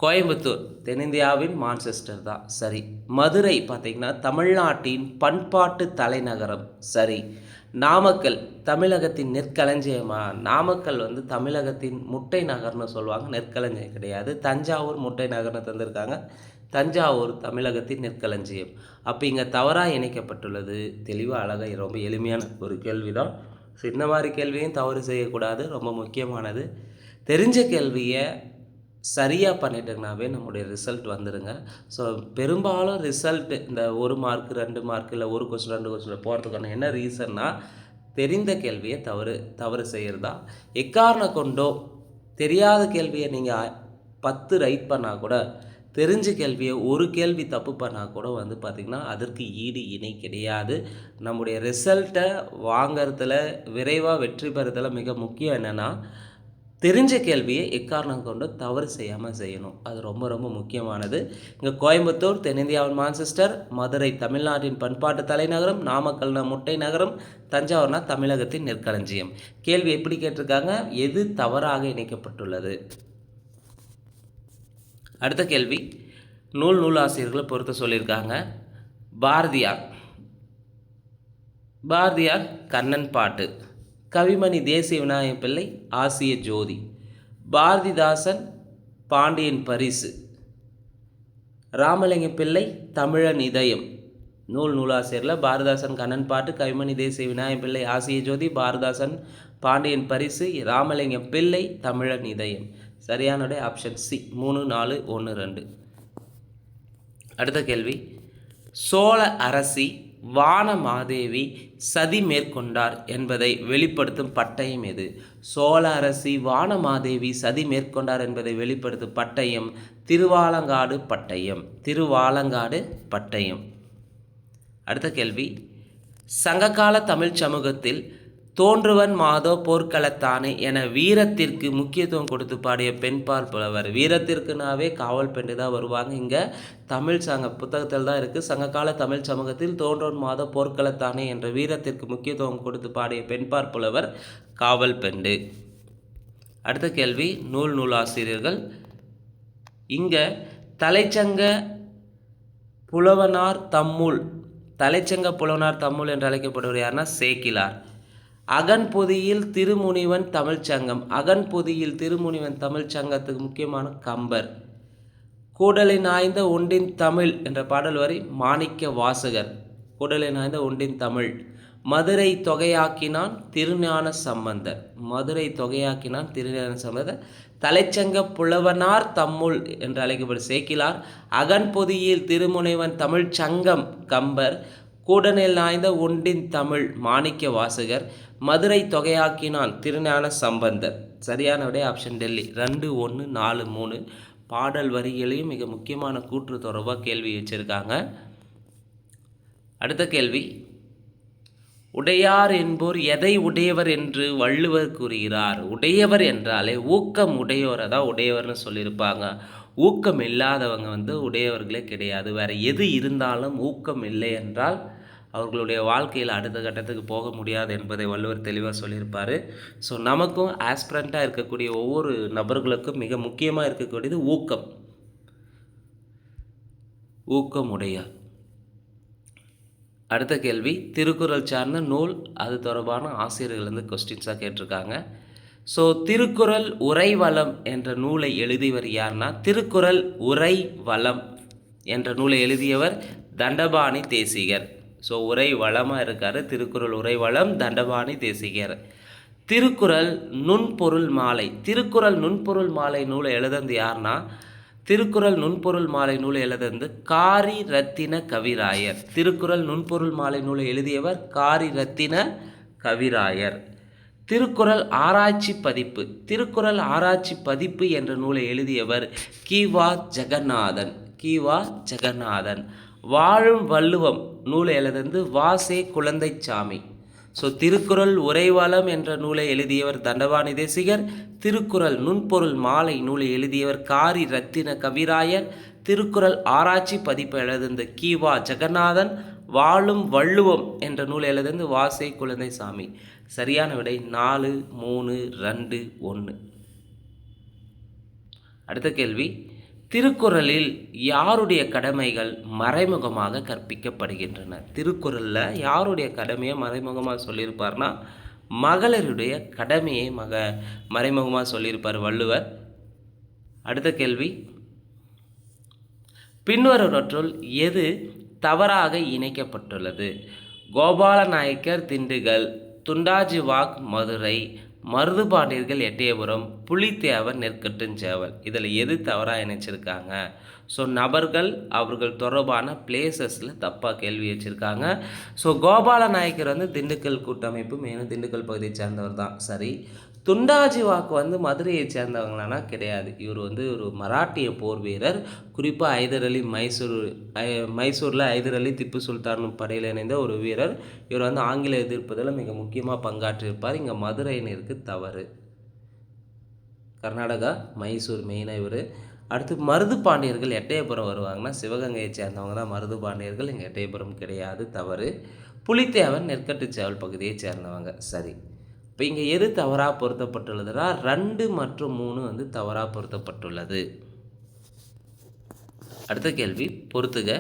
கோயம்புத்தூர் தென்னிந்தியாவின் மான்செஸ்டர் தான், சரி. மதுரை பார்த்திங்கன்னா தமிழ்நாட்டின் பண்பாட்டு தலைநகரம், சரி. நாமக்கல் தமிழகத்தின் நெற்களஞ்சியமா? நாமக்கல் வந்து தமிழகத்தின் முட்டை நகர்னு சொல்லுவாங்க, நெற்களஞ்சியம் கிடையாது. தஞ்சாவூர் முட்டை நகர்னு தந்திருக்காங்க, தஞ்சாவூர் தமிழகத்தின் நெற்களஞ்சியம். அப்போ இங்கே தவறாக இணைக்கப்பட்டுள்ளது. தெளிவாக அழகாக ரொம்ப எளிமையான ஒரு கேள்வி தான். ஸோ இந்த மாதிரி கேள்வியும் தவறு செய்யக்கூடாது, ரொம்ப முக்கியமானது. தெரிஞ்ச கேள்வியை சரியாக பண்ணிட்டோங்கனாவே நம்முடைய ரிசல்ட் வந்துடுங்க. ஸோ பெரும்பாலும் ரிசல்ட்டு இந்த 1 மார்க் 2 மார்க் இல்லை 1 கொஸ்டின் 2 கொஸ்டின் போகிறதுக்கான என்ன ரீசன்னா தெரிந்த கேள்வியை தவறு செய்கிறதா. எக்காரணம் கொண்டோ தெரியாத கேள்வியை நீங்கள் 10 ரைட் பண்ணால் கூட, தெரிஞ்ச கேள்வியை ஒரு கேள்வி தப்பு பண்ணால் கூட வந்து பார்த்திங்கன்னா அதற்கு ஈடு இணை கிடையாது. நம்முடைய ரிசல்ட்டை வாங்கிறதுல விரைவாக வெற்றி பெறதில் மிக முக்கியம் என்னென்னா தெரிஞ்ச கேள்வியை எக்காரணம் கொண்டு தவறு செய்யாமல் செய்யணும். அது ரொம்ப ரொம்ப முக்கியமானது. இங்கே கோயம்புத்தூர் தென்னிந்தியாவின் மான்செஸ்டர், மதுரை தமிழ்நாட்டின் பண்பாட்டு தலைநகரம், நாமக்கல்னா முட்டை நகரம், தஞ்சாவூர்னா தமிழகத்தின் நெற்களஞ்சியம். கேள்வி எப்படி கேட்டிருக்காங்க? எது தவறாக இணைக்கப்பட்டுள்ளது? அடுத்த கேள்வி, நூலாசிரியர்களை பொறுத்த சொல்லியிருக்காங்க. பாரதியார் கண்ணன் பாட்டு, கவிமணி தேசிய விநாயகம் பிள்ளை ஆசிய ஜோதி, பாரதிதாசன் பாண்டியன் பரிசு, ராமலிங்கம் பிள்ளை தமிழன் இதயம். நூலாசிரியரில் பாரதிதாசன் கண்ணன் பாட்டு, கவிமணி தேசிய விநாயகம் பிள்ளை ஆசிய ஜோதி, பாரதிதாசன் பாண்டியன் பரிசு, ராமலிங்கம் பிள்ளை தமிழன் இதயம். சரியானோடைய ஆப்ஷன் சி, 3, 4, 1, 2. அடுத்த கேள்வி, சோழ அரசி வானமாதேவி சதி மேற்கொண்டார் என்பதை வெளிப்படுத்தும் பட்டயம் எது? சோழ அரசி வானமாதேவி சதி மேற்கொண்டார் என்பதை வெளிப்படுத்தும் பட்டயம் திருவாலங்காடு பட்டயம். திருவாலங்காடு பட்டயம். அடுத்த கேள்வி, சங்ககால தமிழ் சமூகத்தில் தோன்றுவன் மாதோ போர்க்களத்தானே என வீரத்திற்கு முக்கியத்துவம் கொடுத்து பாடிய பெண்பால் புலவர். வீரத்திற்குனாவே காவல் பெண்டு தான் வருவாங்க. இங்கே தமிழ் புத்தகத்தில் தான் இருக்குது. சங்ககால தமிழ் சமூகத்தில் தோன்றுவன் மாதோ போர்க்களத்தானே என்ற வீரத்திற்கு முக்கியத்துவம் கொடுத்து பாடிய பெண்பால் புலவர் காவல் பெண்டு. அடுத்த கேள்வி, நூலாசிரியர்கள். இங்கே தலைச்சங்க புலவனார் தம்முள் என்று அழைக்கப்படுவர் யாருன்னா சேக்கிலார். அகன்பொதியில் திருமுனிவன் தமிழ்ச்சங்கம். அகன்பொதியில் திருமுனிவன் தமிழ்ச்சங்கத்துக்கு முக்கியமான கம்பர். கூடலின் ஆய்ந்த ஒன்றின் தமிழ் என்ற பாடல் வரி மாணிக்க வாசகர். கூடலின் ஆய்ந்த ஒன்றின் தமிழ். மதுரை தொகையாக்கினான் திருஞான சம்பந்தர். மதுரை தொகையாக்கினான் திருஞான சம்பந்தர். தலைச்சங்க புலவனார் தம்முள் என்று அழைக்கப்படும் சேக்கிலார். அகன்பொதியில் திருமுனைவன் தமிழ்ச்சங்கம் கம்பர். கூடலில் ஆய்ந்த ஒன்றின் தமிழ் மாணிக்க வாசகர். மதுரை தொகையாக்கினான் திருஞான சம்பந்தர். சரியான விடை ஆப்ஷன் டெல்லி. 2, 1, 4, 3. பாடல் வரிகளையும் மிக முக்கியமான கூற்று தொடர்பாக கேள்வி வச்சுருக்காங்க. அடுத்த கேள்வி, உடையார் என்போர் எதை உடையவர் என்று வள்ளுவர் கூறுகிறார்? உடையவர் என்றாலே ஊக்கம் உடையோரை தான் உடையவர்னு சொல்லியிருப்பாங்க. ஊக்கம் இல்லாதவங்க வந்து உடையவர்களே கிடையாது. வேறு எது இருந்தாலும் ஊக்கம் இல்லை என்றால் அவர்களுடைய வாழ்க்கையில் அடுத்த கட்டத்துக்கு போக முடியாது என்பதை வள்ளுவர் தெளிவாக சொல்லியிருப்பார். ஸோ நமக்கும் ஆஸ்பிரண்ட்டாக இருக்கக்கூடிய ஒவ்வொரு நபர்களுக்கும் மிக முக்கியமாக இருக்கக்கூடியது ஊக்கம். ஊக்கம் உடையார். அடுத்த கேள்வி, திருக்குறள் சார்ந்த நூல், அது தொடர்பான ஆசிரியர்கள் வந்து கொஸ்டின்ஸாக கேட்டிருக்காங்க. ஸோ திருக்குறள் உரைவளம் என்ற நூலை எழுதியவர் யார்னா, திருக்குறள் உரைவளம் என்ற நூலை எழுதியவர் தண்டபாணி தேசிகர். ஸோ உரை வளமாக இருக்கார். திருக்குறள் உரைவளம் தண்டபாணி தேசிகர். திருக்குறள் நுண்பொருள் மாலை, திருக்குறள் நுண்பொருள் மாலை நூலை எழுதந்து யார்னா, திருக்குறள் நுண்பொருள் மாலை நூலை எழுதந்து காரி ரத்தின கவிராயர். திருக்குறள் நுண்பொருள் மாலை நூலை எழுதியவர் காரி ரத்தின கவிராயர். திருக்குறள் ஆராய்ச்சி பதிப்பு, திருக்குறள் ஆராய்ச்சி பதிப்பு என்ற நூலை எழுதியவர் கி.வா. ஜெகநாதன். கி.வா. ஜெகநாதன். வாழும் வள்ளுவம் நூலை எழுதந்து வாசே குழந்தைச்சாமி. ஸோ திருக்குறள் உரைவளம் என்ற நூலை எழுதியவர் தண்டபாணி தேசிகர். திருக்குறள் நுண்பொருள் மாலை நூலை எழுதியவர் காரி ரத்தின கவிராயர். திருக்குறள் ஆராய்ச்சி பதிப்பை எழுதந்து கி.வா. ஜெகநாதன். வாழும் வள்ளுவம் என்ற நூலை எழுதந்து வாசே குழந்தைசாமி. சரியான விடை 4, 3, 2, 1. அடுத்த கேள்வி, திருக்குறளில் யாருடைய கடமைகள் மறைமுகமாக கற்பிக்கப்படுகின்றன? திருக்குறளில் யாருடைய கடமையை மறைமுகமாக சொல்லியிருப்பார்னா, மகளிருடைய கடமையை மறைமுகமாக சொல்லியிருப்பார் வள்ளுவர். அடுத்த கேள்வி, பின்வருவற்றுள் எது தவறாக இணைக்கப்பட்டுள்ளது? கோபால நாயக்கர் திண்டுக்கல், துண்டாஜிவாக் மதுரை, மருதுபாண்டியர்கள் எட்டயபுரம், புலித்தேவர் நெற்கட்டுஞ்சேவல். இதில் எது தவறாக இணைச்சிருக்காங்க? ஸோ நபர்கள் அவர்கள் தொடர்பான பிளேசஸில் தப்பாக கேள்வி வச்சுருக்காங்க. ஸோ கோபால நாயக்கர் வந்து திண்டுக்கல் கூட்டமைப்பு மெயினாக திண்டுக்கல் பகுதியை சேர்ந்தவர் தான். சரி. துண்டாஜிவாக்கு வந்து மதுரையை சேர்ந்தவங்களானா கிடையாது. இவர் வந்து ஒரு மராட்டிய போர் வீரர். குறிப்பாக ஹைதர் அலி மைசூரில் ஹைதர் அலி திப்பு சுல்தான் படையில் இணைந்த ஒரு வீரர். இவர் வந்து ஆங்கில எதிர்ப்பதில் மிக முக்கியமாக பங்காற்றியிருப்பார். இங்கே மதுரையினருக்கு தவறு. கர்நாடகா மைசூர் மெயினாக இவர். அடுத்து மருது பாண்டியர்கள் எட்டயபுரம் வருவாங்கன்னா சிவகங்கையை சேர்ந்தவங்க தான் மருது பாண்டியர்கள். இங்கே எட்டயபுரம் கிடையாது, தவறு. புலித்தேவன் நெற்கட்டுச்சேவல் பகுதியை சேர்ந்தவங்க. சரி. இப்போ இங்கே எது தவறாக பொருத்தப்பட்டுள்ளதுன்னா 2 மற்றும் 3 வந்து தவறாக பொருத்தப்பட்டுள்ளது. அடுத்த கேள்வி பொறுத்துக.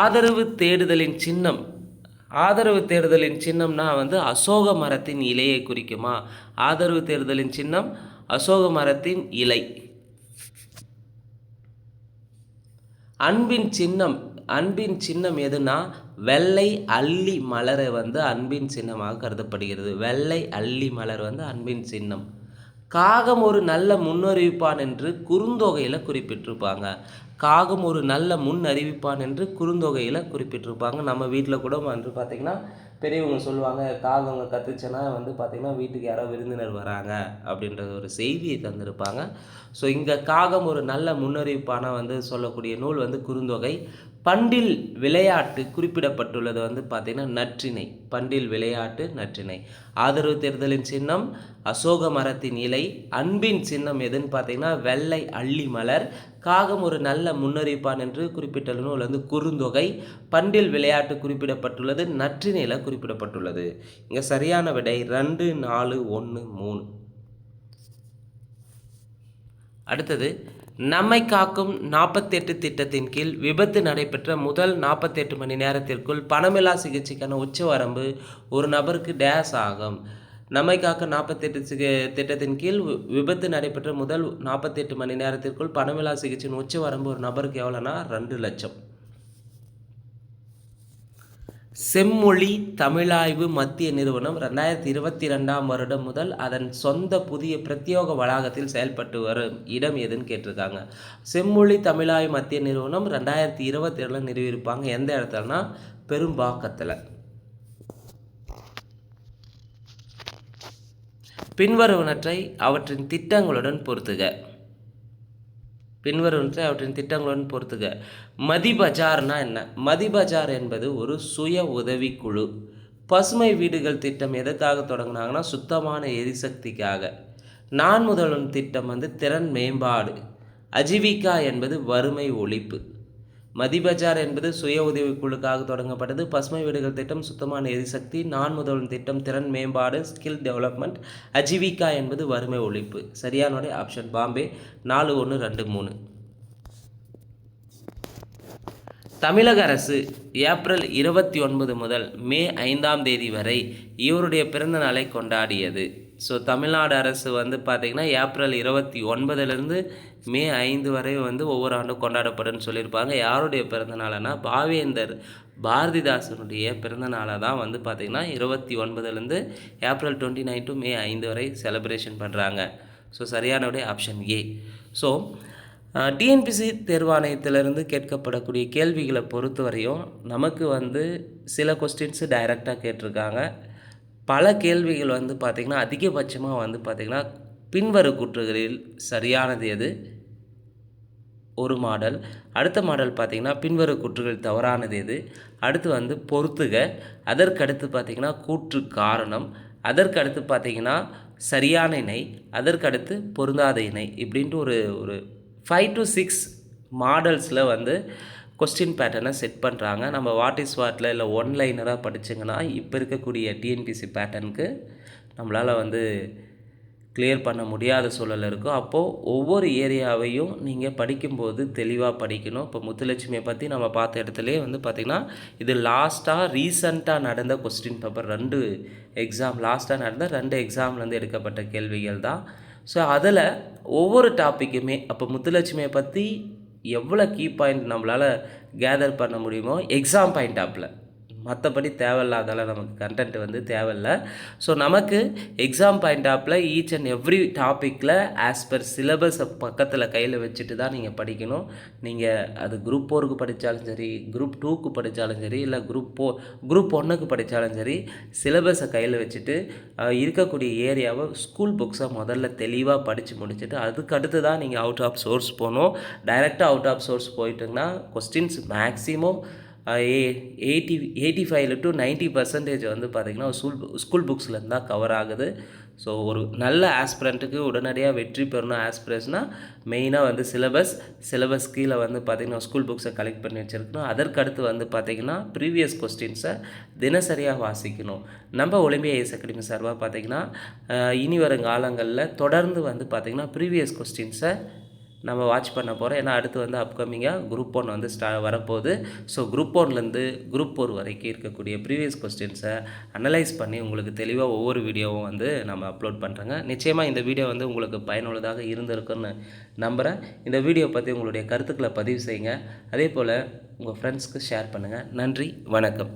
ஆதரவு தேடுதலின் சின்னம், ஆதரவு தேடுதலின் சின்னம்னா வந்து அசோக மரத்தின் இலையை குறிக்குமா? ஆதரவு தேடுதலின் சின்னம் அசோக மரத்தின் இலை. அன்பின் சின்னம், அன்பின் சின்னம் எதுனா வெள்ளை அல்லி மலரை வந்து அன்பின் சின்னமாக கருதப்படுகிறது. வெள்ளை அல்லி மலர் வந்து அன்பின் சின்னம். காகம் ஒரு நல்ல முன்னறிவிப்பான் என்று குறுந்தொகையில் குறிப்பிட்டிருப்பாங்க. காகம் ஒரு நல்ல முன் அறிவிப்பான் என்று குறுந்தொகையில் குறிப்பிட்டிருப்பாங்க. நம்ம வீட்டில் கூட வந்து பார்த்திங்கன்னா பெரியவங்க சொல்லுவாங்க, காகங்க கத்துச்சுன்னா வந்து பார்த்திங்கன்னா வீட்டுக்கு யாரோ விருந்தினர் வராங்க அப்படின்ற ஒரு செய்தியை தந்திருப்பாங்க. ஸோ இங்கே காகம் ஒரு நல்ல முன்னறிவிப்பான வந்து சொல்லக்கூடிய நூல் வந்து குறுந்தொகை. பண்டில் விளையாட்டு குறிப்பிடப்பட்டுள்ளது வந்து பார்த்திங்கன்னா நற்றிணை. பண்டில் விளையாட்டு நற்றிணை. ஆதரவு தேர்தலின் சின்னம் அசோக மரத்தின் இலை. அன்பின் சின்னம் எதுன்னு பார்த்திங்கன்னா வெள்ளை அல்லி மலர். காகம் ஒரு நல்ல முன்னறிவிப்பான் என்று குறிப்பிட்ட நூல் வந்து குறுந்தொகை. பண்டில் விளையாட்டு குறிப்பிடப்பட்டுள்ளது நற்றிணையில் குறிப்பிடப்பட்டுள்ளது. இங்கே சரியான விடை 2, 4, 1, 3. அடுத்தது, நம்மை காக்கும் 48 திட்டத்தின் கீழ் விபத்து நடைபெற்ற முதல் 48 மணி நேரத்திற்குள் பணமில்லா சிகிச்சைக்கான உச்சவரம்பு ஒரு நபருக்கு டேஸ் ஆகும். நம்மை காக்க 48 திட்டத்தின் கீழ் விபத்து நடைபெற்ற முதல் 48 மணி நேரத்திற்குள் பணமில்லா சிகிச்சையின் உச்சவரம்பு ஒரு நபருக்கு எவ்வளோனா 2 லட்சம். செம்மொழி தமிழாய்வு மத்திய நிறுவனம் 2022ஆம் வருடம் முதல் அதன் சொந்த புதிய பிரத்யேக வளாகத்தில் செயல்பட்டு வரும் இடம் எதுன்னு கேட்டிருக்காங்க. செம்மொழி தமிழாய்வு மத்திய நிறுவனம் 2027 நிறுவியிருப்பாங்க. எந்த இடத்துலனா பெரும்பாக்கத்தில். பின்வருவனற்றை அவற்றின் திட்டங்களுடன் பொறுத்துக. பின்வருவனற்றை அவற்றின் திட்டங்களுடன் பொறுத்துக. மதிபஜார்னா என்ன? மதிபஜார் என்பது ஒரு சுய உதவிக்குழு. பசுமை வீடுகள் திட்டம் எதற்காக தொடங்கினாங்கன்னா சுத்தமான எரிசக்திக்காக. நான் முதல்வன் திட்டம் வந்து திறன் மேம்பாடு. அஜீவிகா என்பது வறுமை ஒழிப்பு. மதிபஜார் என்பது சுய உதவிக்குழுக்காக தொடங்கப்பட்டது. பசுமை வீடுகள் திட்டம் சுத்தமான எரிசக்தி. நான் முதல்வன் திட்டம் திறன் மேம்பாடு ஸ்கில் டெவலப்மெண்ட். அஜீவிகா என்பது வறுமை ஒழிப்பு. சரியான ஆப்ஷன் பாம்பே. 4 1 2 3. தமிழக அரசு ஏப்ரல் 29 முதல் மே 5ஆம் தேதி வரை இவருடைய பிறந்த நாளை கொண்டாடியது. ஸோ தமிழ்நாடு அரசு வந்து பார்த்திங்கன்னா ஏப்ரல் 29லேருந்து மே 5 வரை வந்து ஒவ்வொரு ஆண்டும் கொண்டாடப்படும்னு சொல்லியிருப்பாங்க. யாருடைய பிறந்த நாளைனா பாவேந்தர் பாரதிதாசனுடைய பிறந்த நாளை தான் வந்து பார்த்திங்கன்னா 29லேருந்து ஏப்ரல் 29 டு மே 5 வரை செலிப்ரேஷன் பண்ணுறாங்க. ஸோ சரியான ஆப்ஷன் ஏ. ஸோ டிஎன்பிசி தேர்வாணையத்திலிருந்து கேட்கப்படக்கூடிய கேள்விகளை பொறுத்த வரையும் நமக்கு வந்து சில கொஸ்டின்ஸு டைரெக்டாக கேட்டிருக்காங்க. பல கேள்விகள் வந்து பார்த்திங்கன்னா அதிகபட்சமாக வந்து பார்த்திங்கன்னா பின்வரும் கூற்றுகளில் சரியானது எது ஒரு மாடல். அடுத்த மாடல் பார்த்திங்கன்னா பின்வரும் கூற்றுகள் தவறானது எது. அடுத்து வந்து பொறுத்துக. அதற்கடுத்து பார்த்திங்கன்னா கூற்று காரணம். அதற்கடுத்து பார்த்திங்கன்னா சரியான இணை. அதற்கடுத்து பொருந்தாத இணை. இப்படின்ட்டு ஒரு 5 to 6 மாடல்ஸில் வந்து கொஸ்டின் பேட்டர்னை செட் பண்ணுறாங்க. நம்ம வாட் இஸ் வாட்டில் இல்லை ஒன்லைனராக படிச்சிங்கன்னா இப்போ இருக்கக்கூடிய டிஎன்பிசி பேட்டர்னுக்கு நம்மளால் வந்து கிளியர் பண்ண முடியாத சூழல் இருக்கும். அப்போது ஒவ்வொரு ஏரியாவையும் நீங்கள் படிக்கும்போது தெளிவாக படிக்கணும். இப்போ முத்துலட்சுமியை பற்றி நம்ம பார்த்த இடத்துலையே வந்து பார்த்திங்கன்னா இது ரீசண்டாக நடந்த கொஸ்டின் பேப்பர். 2 எக்ஸாம் லாஸ்ட்டாக நடந்த 2 எக்ஸாம்லேருந்து எடுக்கப்பட்ட கேள்விகள் தான். ஸோ அதில் ஒவ்வொரு டாப்பிக்குமே அப்போ முத்துலட்சுமியை பற்றி எவ்வளோ கீ பாயிண்ட் நம்மளால் கேதர் பண்ண முடியுமோ எக்ஸாம் பாயிண்ட் ஆப்பில், மற்றபடி தேவையில்லாதால நமக்கு கண்டென்ட் வந்து தேவையில்லை. ஸோ நமக்கு எக்ஸாம் பாயிண்ட் ஆப்பில் ஈச் அண்ட் எவ்ரி டாப்பிக்கில் ஆஸ் பர் சிலபஸை பக்கத்தில் கையில் வச்சுட்டு தான் நீங்கள் படிக்கணும். நீங்கள் அது குரூப் 4க்கு படித்தாலும் சரி, குரூப் 2க்கு படித்தாலும் சரி, இல்லை குரூப் 1க்கு படித்தாலும் சரி, சிலபஸை கையில் வச்சுட்டு இருக்கக்கூடிய ஏரியாவை ஸ்கூல் புக்ஸை முதல்ல தெளிவாக படித்து முடிச்சுட்டு அதுக்கு அடுத்து தான் நீங்கள் அவுட் ஆஃப் சோர்ஸ் போகணும். டைரெக்டாக அவுட் ஆஃப் சோர்ஸ் போயிட்டுங்கன்னா கொஸ்டின்ஸ் மேக்ஸிமம் 85 to 90% வந்து பார்த்திங்கன்னா ஸ்கூல் புக்ஸ்லேருந்து தான் கவர் ஆகுது. ஸோ ஒரு நல்ல ஆஸ்பிரண்ட்டுக்கு உடனடியாக வெற்றி பெறணும் ஆஸ்பிரேஷனாக மெயினாக வந்து சிலபஸ் கீழே வந்து பார்த்திங்கன்னா ஸ்கூல் புக்ஸை கலெக்ட் பண்ணி வச்சுருக்கணும். அதற்கடுத்து வந்து பார்த்திங்கன்னா ப்ரீவியஸ் கொஸ்டின்ஸை தினசரியாக வாசிக்கணும். நம்ம ஒலிம்பியா ஐஏஎஸ் அகாடமி சார்பாக பார்த்திங்கன்னா இனி வரும் காலங்களில் தொடர்ந்து வந்து பார்த்திங்கன்னா ப்ரீவியஸ் கொஸ்டின்ஸை நம்ம வாட்ச் பண்ண போகிறோம். ஏன்னா அடுத்து வந்து அப்கமிங்காக குரூப் 1 வந்து வரப்போகுது. ஸோ குரூப் 1லேருந்து குரூப் 4 வரைக்கும் இருக்கக்கூடிய ப்ரீவியஸ் கொஸ்டின்ஸை அனலைஸ் பண்ணி உங்களுக்கு தெளிவாக ஒவ்வொரு வீடியோவும் வந்து நம்ம அப்லோட் பண்ணுறோங்க. நிச்சயமாக இந்த வீடியோ வந்து உங்களுக்கு பயனுள்ளதாக இருந்திருக்குன்னு நம்புகிறேன். இந்த வீடியோ பற்றி உங்களுடைய கருத்துக்களை பதிவு செய்யுங்க. அதே போல் உங்கள் ஃப்ரெண்ட்ஸ்க்கு ஷேர் பண்ணுங்கள். நன்றி, வணக்கம்.